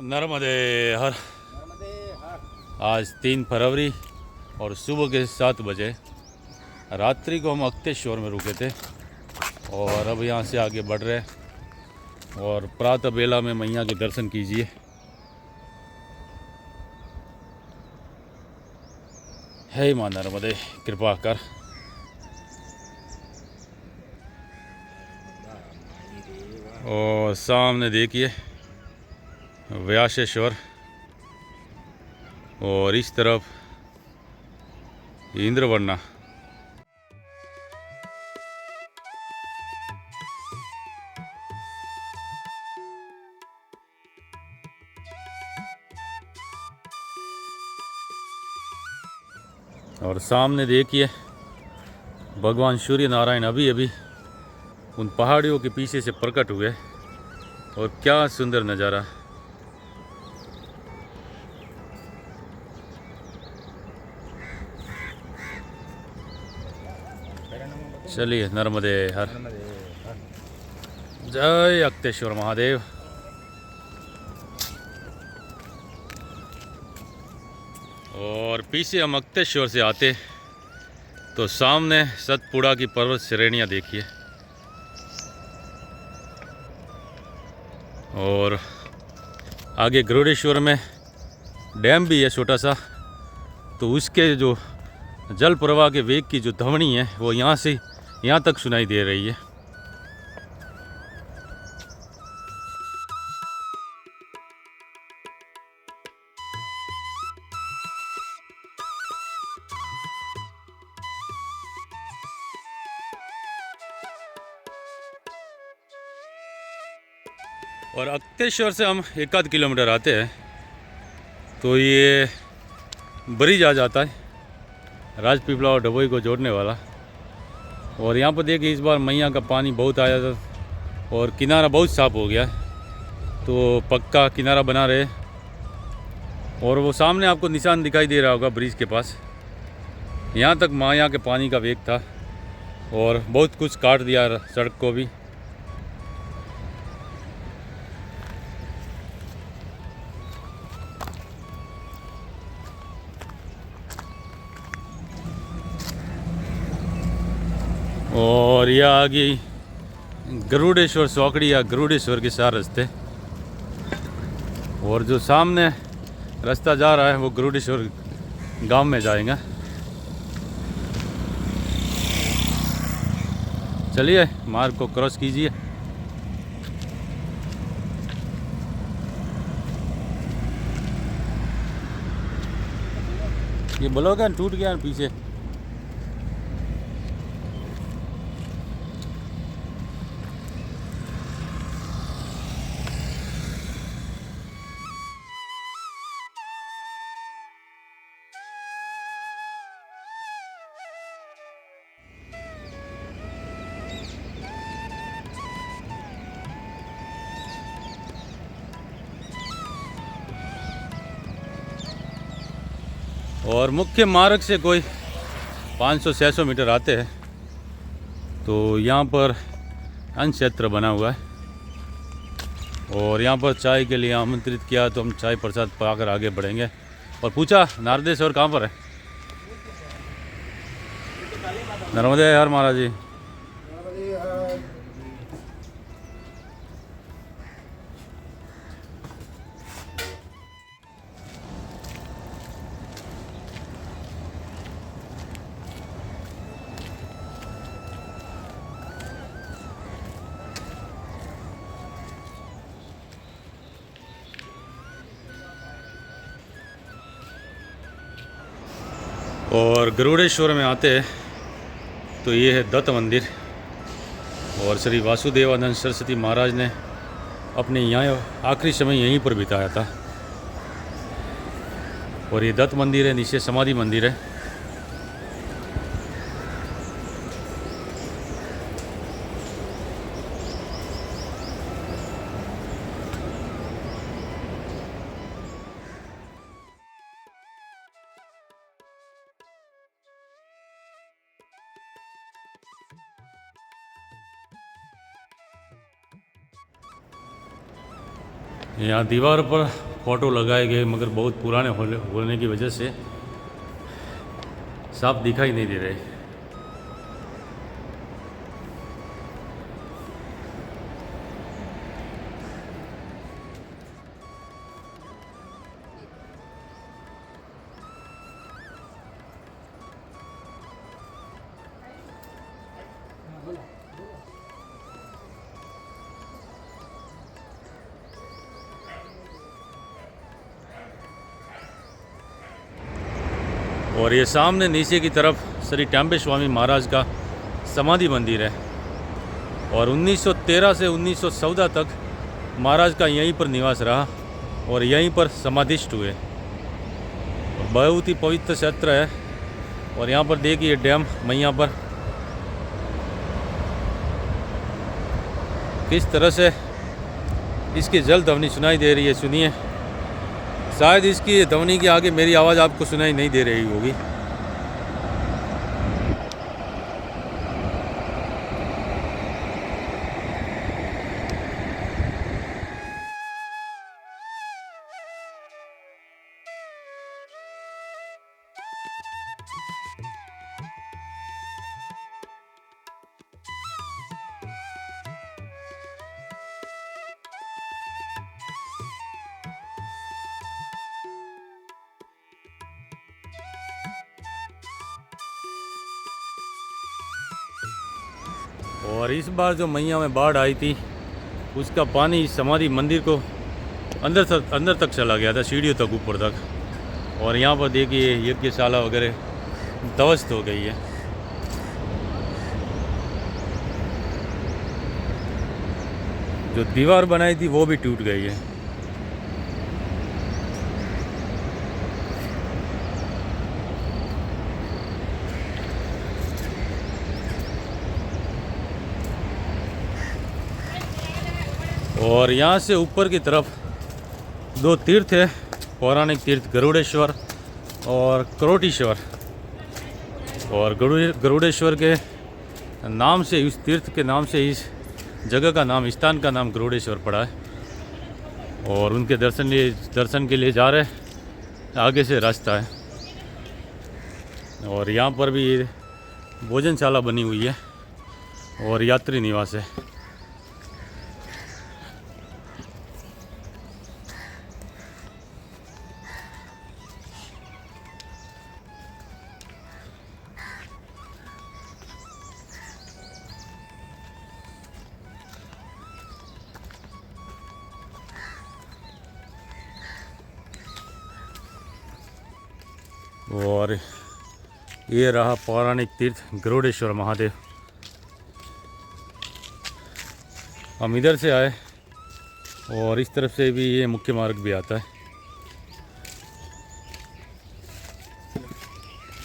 नर्मदे हर। आज 3 फरवरी और सुबह के 7 बजे रात्रि को हम अक्तेश्वर में रुके थे और अब यहाँ से आगे बढ़ रहे हैं और प्रातः बेला में मैया के दर्शन कीजिए। हे माँ नर्मदे कृपा कर। और सामने देखिए व्यासेश्वर और इस तरफ इंद्रवरना। और सामने देखिए भगवान सूर्य नारायण अभी अभी उन पहाड़ियों के पीछे से प्रकट हुए और क्या सुंदर नज़ारा। चलिए नर्मदे हर। जय अक्तेश्वर महादेव। और पीछे हम अक्तेश्वर से आते तो सामने सतपुड़ा की पर्वत श्रेणियाँ देखिए और आगे गरुड़ेश्वर में डैम भी है छोटा सा, तो उसके जो जल प्रवाह के वेग की जो ध्वनि है वो यहाँ से यहाँ तक सुनाई दे रही है। और अक्तेश्वर से हम 1 किलोमीटर आते हैं तो ये ब्रिज आ जाता है राजपीपला और डभोई को जोड़ने वाला। और यहाँ पर देखिए इस बार मैया का पानी बहुत आया था और किनारा बहुत साफ़ हो गया है, तो पक्का किनारा बना रहे। और वो सामने आपको निशान दिखाई दे रहा होगा ब्रिज के पास, यहाँ तक माया के पानी का वेग था और बहुत कुछ काट दिया सड़क को भी। और यह आ गई गरुड़ेश्वर चौकड़ी या गरुड़ेश्वर के 4 रास्ते। और जो सामने रास्ता जा रहा है वो गरुड़ेश्वर गांव में जाएगा। चलिए मार्ग को क्रॉस कीजिए। ये ब्लॉक है टूट गया पीछे। और मुख्य मार्ग से कोई 500-600 मीटर आते हैं तो यहाँ पर अन्न क्षेत्र बना हुआ है और यहाँ पर चाय के लिए आमंत्रित किया तो हम चाय प्रसाद पाकर आगे बढ़ेंगे। और पूछा नारदेश्वर कहाँ पर है? नर्मदे हर महाराज जी। और गरुड़ेश्वर में आते हैं तो ये है दत्त मंदिर और श्री वासुदेवानंद सरस्वती महाराज ने अपने यहाँ आखिरी समय यहीं पर बिताया था। और ये दत्त मंदिर है, नीचे समाधि मंदिर है। यहाँ दीवार पर फ़ोटो लगाए गए, मगर बहुत पुराने होने की वजह से साफ दिखाई नहीं दे रहे। और ये सामने नीचे की तरफ श्री टैंबे स्वामी महाराज का समाधि मंदिर है। और 1913 से 1914 तक महाराज का यहीं पर निवास रहा और यहीं पर समाधिष्ट हुए। बहुत ही पवित्र क्षेत्र है। और यहाँ पर देखिए डैम मैया पर किस तरह से इसकी जल ध्वनि सुनाई दे रही है। सुनिए, शायद इसकी ध्वनि के आगे मेरी आवाज़ आपको सुनाई नहीं दे रही होगी। और इस बार जो मैया में बाढ़ आई थी, उसका पानी समाधि मंदिर को अंदर तक चला गया था, सीढ़ियों तक, ऊपर तक। और यहाँ पर देखिए यज्ञशाला वगैरह ध्वस्त हो गई है। जो दीवार बनाई थी वो भी टूट गई है। और यहाँ से ऊपर की तरफ दो तीर्थ है, पौराणिक तीर्थ गरुड़ेश्वर और करोटीश्वर। और गरुड़ेश्वर के नाम से, इस तीर्थ के नाम से इस जगह का नाम, स्थान का नाम गरुड़ेश्वर पड़ा है। और उनके दर्शन के लिए जा रहे, आगे से रास्ता है। और यहाँ पर भी भोजनशाला बनी हुई है और यात्री निवास है। और ये रहा पौराणिक तीर्थ गरुड़ेश्वर महादेव। हम इधर से आए और इस तरफ से भी ये मुख्य मार्ग भी आता है।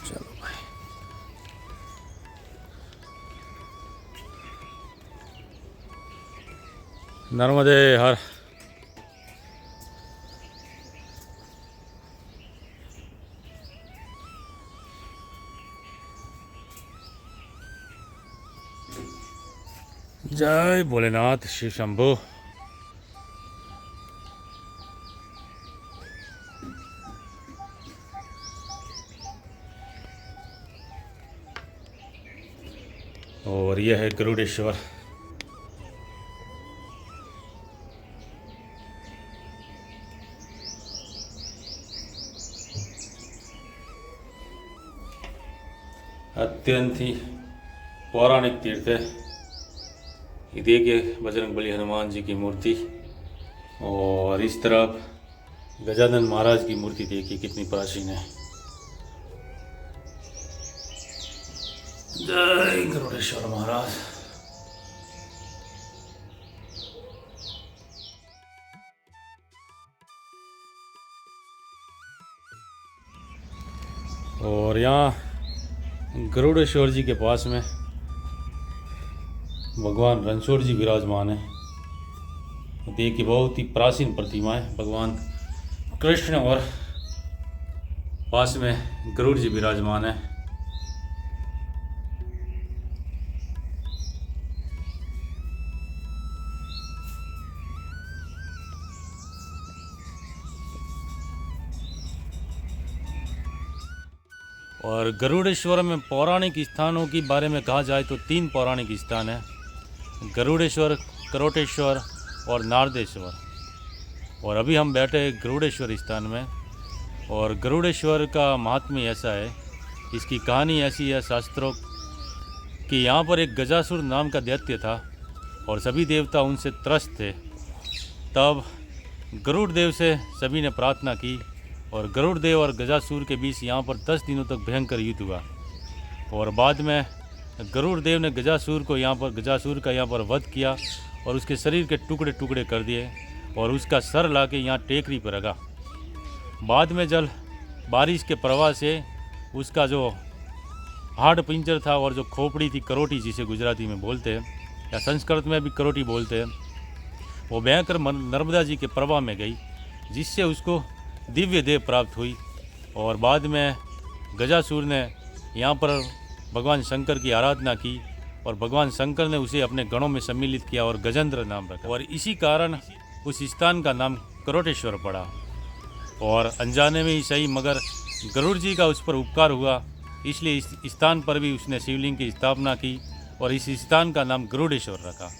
चलो भाई, नर्मदे हर। जय भोलेनाथ, शिव शंभो। और यह है गरुड़ेश्वर। अत्यंत ही पौराणिक तीर्थ है। ये देखिए बजरंगबली हनुमान जी की मूर्ति, और इस तरफ गजानन महाराज की मूर्ति देखिए कितनी प्राचीन है। जय गरुड़ेश्वर महाराज। और यहाँ गरुड़ेश्वर जी के पास में भगवान रणछोड़ जी विराजमान है। देखिए बहुत ही प्राचीन प्रतिमा है, भगवान कृष्ण और पास में गरुड़ जी विराजमान है। और गरुड़ेश्वर में पौराणिक स्थानों के बारे में कहा जाए तो 3 पौराणिक स्थान हैं, गरुड़ेश्वर, करोटेश्वर और नारदेश्वर। और अभी हम बैठे हैं गरुड़ेश्वर स्थान में। और गरुड़ेश्वर का महात्म्य ऐसा है, इसकी कहानी ऐसी है शास्त्रों कि यहाँ पर एक गजासुर नाम का दैत्य था और सभी देवता उनसे त्रस्त थे। तब गरुड़ देव से सभी ने प्रार्थना की और गरुड़ देव और गजासुर के बीच यहाँ पर 10 दिनों तक भयंकर युद्ध हुआ। और बाद में गरुड़ देव ने गजासुर का यहाँ पर वध किया और उसके शरीर के टुकड़े टुकड़े कर दिए और उसका सर लाके यहाँ टेकरी पर रखा। बाद में जल बारिश के प्रवाह से उसका जो हाड़ पिंजर था और जो खोपड़ी थी, करोटी जिसे गुजराती में बोलते हैं या संस्कृत में भी करोटी बोलते हैं, वो बहकर नर्मदा जी के प्रवाह में गई, जिससे उसको दिव्य देह प्राप्त हुई। और बाद में गजासुर ने यहाँ पर भगवान शंकर की आराधना की और भगवान शंकर ने उसे अपने गणों में सम्मिलित किया और गजेंद्र नाम रखा और इसी कारण उस स्थान का नाम करोटेश्वर पड़ा। और अनजाने में ही सही मगर गरुड़ जी का उस पर उपकार हुआ, इसलिए इस स्थान पर भी उसने शिवलिंग की स्थापना की और इस स्थान का नाम गरुड़ेश्वर रखा।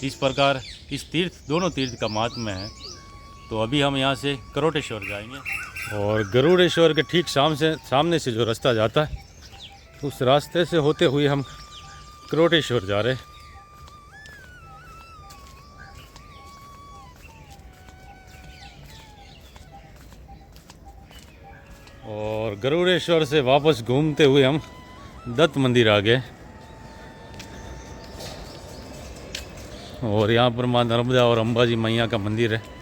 इस प्रकार इस दोनों तीर्थ का महात्म्य है। तो अभी हम यहाँ से करोटेश्वर जाएंगे और गरुड़ेश्वर के ठीक सामने से जो रास्ता जाता है उस रास्ते से होते हुए हम करोटेश्वर जा रहे हैं। और गरुड़ेश्वर से वापस घूमते हुए हम दत्त मंदिर आ गए और यहाँ पर माँ नर्मदा और अंबाजी मैया का मंदिर है।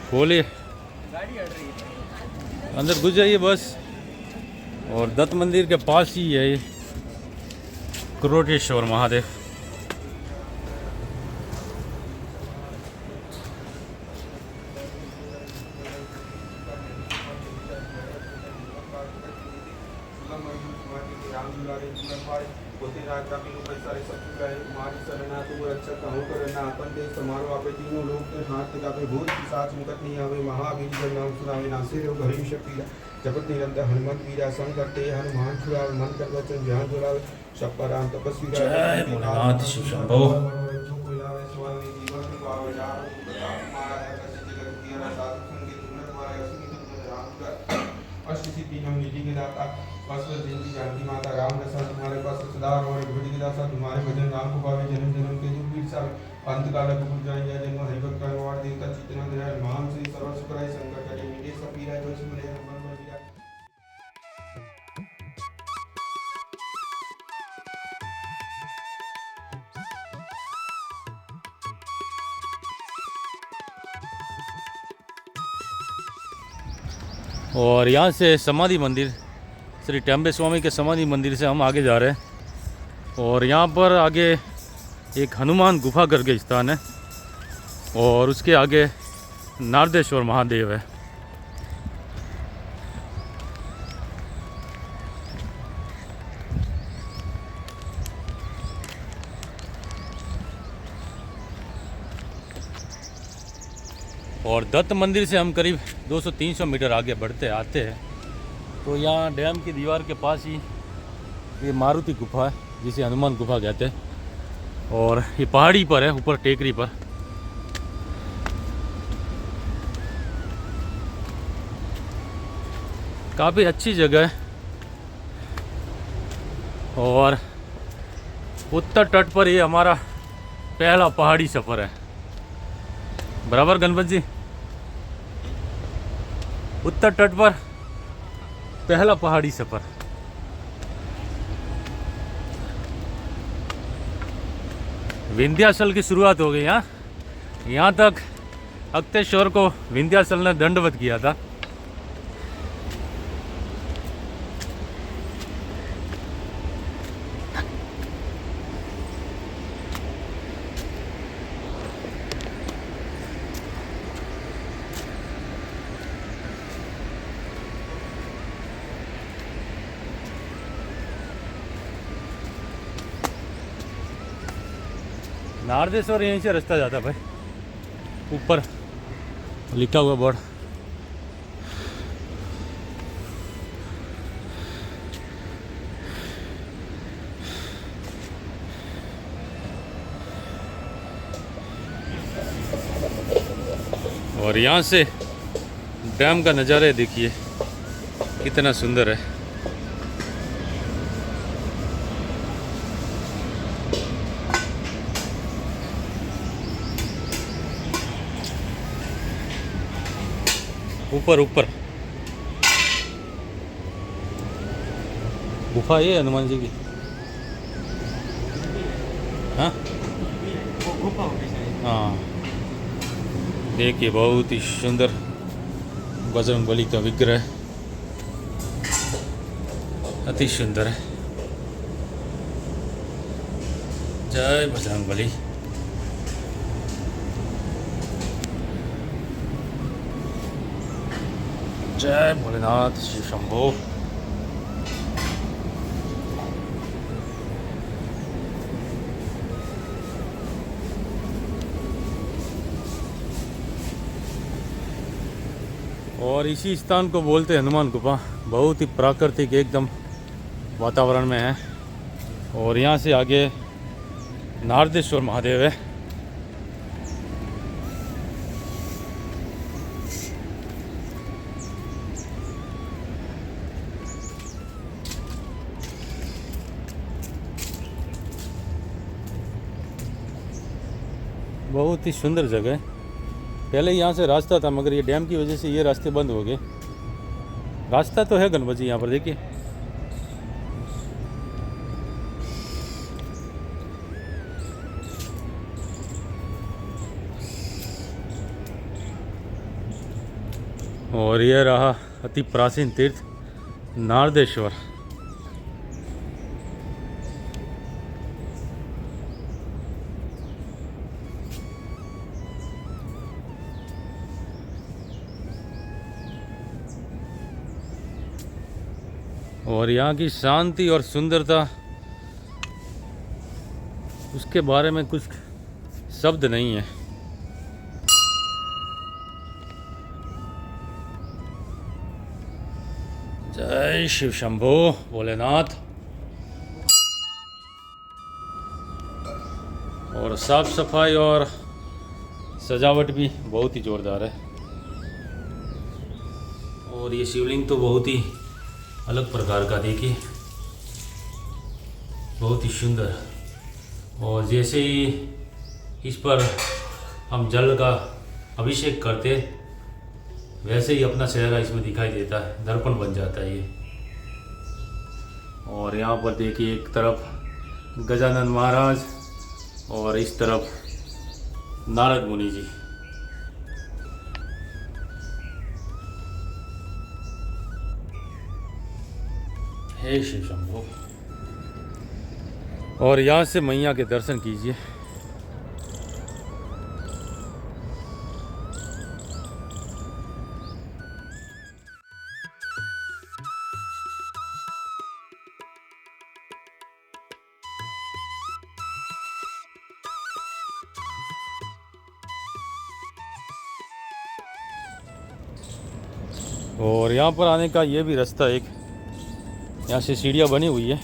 बोलिए, अंदर घुस जाइए बस। और दत्त मंदिर के पास ही है ये करोटेश्वर महादेव। जगत निरंतर हनुमत वीरा शंकर ते हनुमान छुड़ावे मन कर वचन ध्यान जुड़ावे सब पर राम तपस्वी जय भोलेनाथ शिव शंभो। अष्ट सिद्धि हम निधि के दाता अस्त्र जिंदगी जानकी माता राम रसा तुम्हारे पास सदा और भुज के दासा तुम्हारे भजन राम को पावे जन्म जन्म के दुख पीड़ सावे अंत काल भूल जाए या जन्म हरिभक्त का वार देवता चितना दयाल महान श्री सर्व सुखराय संकट कटे मिटे सब पीरा जो सुमरे मन मन पीरा। और यहाँ से समाधि मंदिर श्री टेम्बे स्वामी के समाधि मंदिर से हम आगे जा रहे हैं। और यहाँ पर आगे एक हनुमान गुफा करके स्थान है और उसके आगे नारदेश्वर महादेव है। और दत्त मंदिर से हम करीब 200-300 मीटर आगे बढ़ते आते हैं तो यहाँ डैम की दीवार के पास ही ये मारुति गुफा है, जिसे हनुमान गुफा कहते हैं। और ये पहाड़ी पर है, ऊपर टेकरी पर। काफ़ी अच्छी जगह है। और उत्तर तट पर ये हमारा पहला पहाड़ी सफ़र है। बराबर गणपत जी, उत्तर तट पर पहला पहाड़ी सफ़र। विंध्याचल की शुरुआत हो गई। यहाँ तक अक्तेश्वर को विंध्याचल ने दंडवत किया था। नारदेश्वर यहीं से रास्ता जाता भाई, ऊपर लिखा हुआ बोर्ड। और यहाँ से डैम का नज़ारा देखिए कितना सुंदर है। ऊपर ऊपर गुफा ये हनुमान जी की। हाँ हाँ, देखिए बहुत ही सुंदर बजरंगबली का विग्रह, अति सुंदर है। जय बजरंगबली। जय भोलेनाथ शिव शंभो। और इसी स्थान को बोलते हैं हनुमान गुफा। बहुत ही प्राकृतिक एकदम वातावरण में है। और यहाँ से आगे नारदेश्वर महादेव है। बहुत ही सुंदर जगह है। पहले यहाँ से रास्ता था, मगर ये डैम की वजह से ये रास्ते बंद हो गए। रास्ता तो है गणपत जी यहाँ पर देखिए। और ये रहा अति प्राचीन तीर्थ नारदेश्वर। और यहाँ की शांति और सुंदरता, उसके बारे में कुछ शब्द नहीं है। जय शिव शंभो भोलेनाथ। और साफ सफाई और सजावट भी बहुत ही जोरदार है। और ये शिवलिंग तो बहुत ही अलग प्रकार का, देखिए बहुत ही सुंदर। और जैसे ही इस पर हम जल का अभिषेक करते, वैसे ही अपना चेहरा इसमें दिखाई देता है, दर्पण बन जाता है ये। और यहाँ पर देखिए एक तरफ गजानन महाराज और इस तरफ नारद मुनि जी। हे शिव शंभो। और यहाँ से मैया के दर्शन कीजिए। और यहाँ पर आने का ये भी रास्ता, एक यहाँ से सीढ़ियाँ बनी हुई है।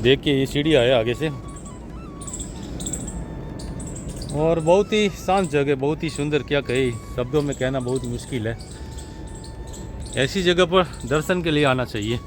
देखिए ये सीढ़ियाँ है आगे से। और बहुत ही शांत जगह, बहुत ही सुंदर, क्या कहे, शब्दों में कहना बहुत मुश्किल है। ऐसी जगह पर दर्शन के लिए आना चाहिए।